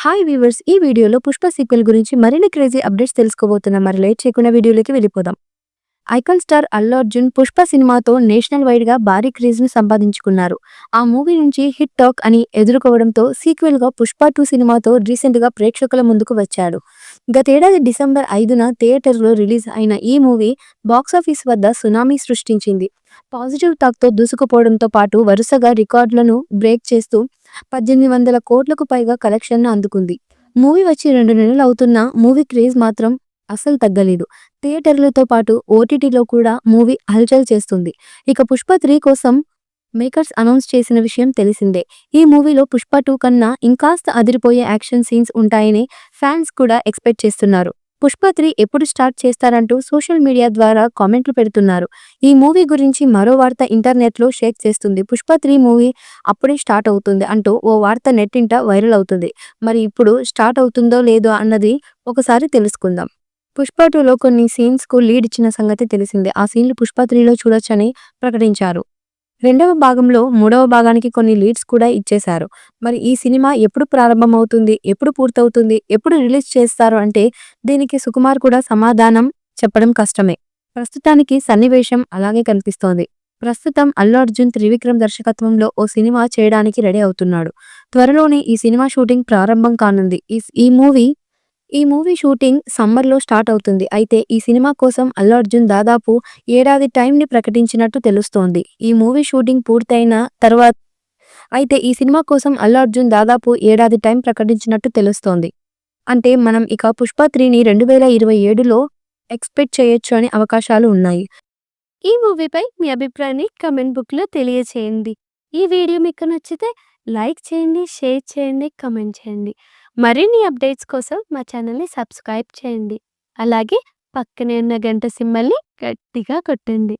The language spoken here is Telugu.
హాయ్ వీవర్స్, ఈ వీడియోలో పుష్ప సీక్వెల్ గురించి మరిన్ని క్రేజీ అప్డేట్స్ తెలుసుకోబోతున్నాం. మరి లేట్ చేయకుండా వీడియోలోకి వెళ్ళిపోదాం. ఐకాన్ స్టార్ అల్లు అర్జున్ పుష్ప సినిమాతో నేషనల్ వైడ్ గా భారీ క్రేజ్ ను సంపాదించుకున్నారు. ఆ మూవీ నుంచి హిట్ టాక్ అని ఎదుర్కోవడంతో సీక్వెల్ గా పుష్ప 2 సినిమాతో రీసెంట్ గా ప్రేక్షకుల ముందుకు వచ్చాడు. గతేడాది డిసెంబర్ 5న థియేటర్లో రిలీజ్ అయిన ఈ మూవీ బాక్సాఫీస్ వద్ద సునామీ సృష్టించింది. పాజిటివ్ టాక్ తో దూసుకుపోవడంతో పాటు వరుసగా రికార్డులను బ్రేక్ చేస్తూ 1800 కోట్లకు పైగా కలెక్షన్ను అందుకుంది. మూవీ వచ్చి 2 నెలలు అవుతున్నా మూవీ క్రేజ్ మాత్రం అస్సలు తగ్గలేదు. థియేటర్లతో పాటు ఓటీటీలో కూడా మూవీ హల్చల్ చేస్తుంది. ఇక పుష్ప 3 కోసం మేకర్స్ అనౌన్స్ చేసిన విషయం తెలిసిందే. ఈ మూవీలో పుష్ప 2 కన్నా ఇంకాస్త అదిరిపోయే యాక్షన్ సీన్స్ ఉంటాయని ఫ్యాన్స్ కూడా ఎక్స్పెక్ట్ చేస్తున్నారు. పుష్ప 3 ఎప్పుడు స్టార్ట్ చేస్తారంటూ సోషల్ మీడియా ద్వారా కామెంట్లు పెడుతున్నారు. ఈ మూవీ గురించి మరో వార్త ఇంటర్నెట్లో షేక్ చేస్తుంది. పుష్ప 3 మూవీ అప్పుడే స్టార్ట్ అవుతుంది అంటూ ఓ వార్త నెట్టింట వైరల్ అవుతుంది. మరి ఇప్పుడు స్టార్ట్ అవుతుందో లేదో అన్నది ఒకసారి తెలుసుకుందాం. పుష్ప 2లో కొన్ని సీన్స్ కు లీడ్ ఇచ్చిన సంగతి తెలిసిందే. ఆ సీన్లు పుష్ప 3లో చూడొచ్చని ప్రకటించారు. రెండవ భాగంలో మూడవ భాగానికి కొన్ని లీడ్స్ కూడా ఇచ్చేశారు. మరి ఈ సినిమా ఎప్పుడు ప్రారంభమవుతుంది, ఎప్పుడు పూర్తవుతుంది, ఎప్పుడు రిలీజ్ చేస్తారు అంటే దీనికి సుకుమార్ కూడా సమాధానం చెప్పడం కష్టమే. ప్రస్తుతానికి సన్నివేశం అలాగే కనిపిస్తోంది. ప్రస్తుతం అల్లు అర్జున్ త్రివిక్రమ్ దర్శకత్వంలో ఓ సినిమా చేయడానికి రెడీ అవుతున్నాడు. త్వరలోనే ఈ సినిమా షూటింగ్ ప్రారంభం కానుంది. ఈ మూవీ షూటింగ్ సమ్మర్లో స్టార్ట్ అవుతుంది. అయితే ఈ సినిమా కోసం అల్లు అర్జున్ దాదాపు ఏడాది టైంని ప్రకటించినట్టు తెలుస్తోంది. ఈ మూవీ షూటింగ్ పూర్తయిన తర్వాత ఈ సినిమా కోసం అల్లు అర్జున్ దాదాపు ఏడాది టైం ప్రకటించినట్టు తెలుస్తోంది. అంటే మనం ఇక పుష్ప 3ని 2027లో ఎక్స్పెక్ట్ చేయొచ్చు అనే అవకాశాలు ఉన్నాయి. ఈ మూవీపై మీ అభిప్రాయాన్ని కామెంట్ బుక్లో తెలియచేయండి. ఈ వీడియో మీకు నచ్చితే లైక్ చేయండి, షేర్ చేయండి, కామెంట్ చేయండి. మరిన్ని అప్డేట్స్ కోసం మా ఛానల్ని సబ్స్క్రైబ్ చేయండి. అలాగే పక్కనే ఉన్న గంట సింబల్ని గట్టిగా కొట్టండి.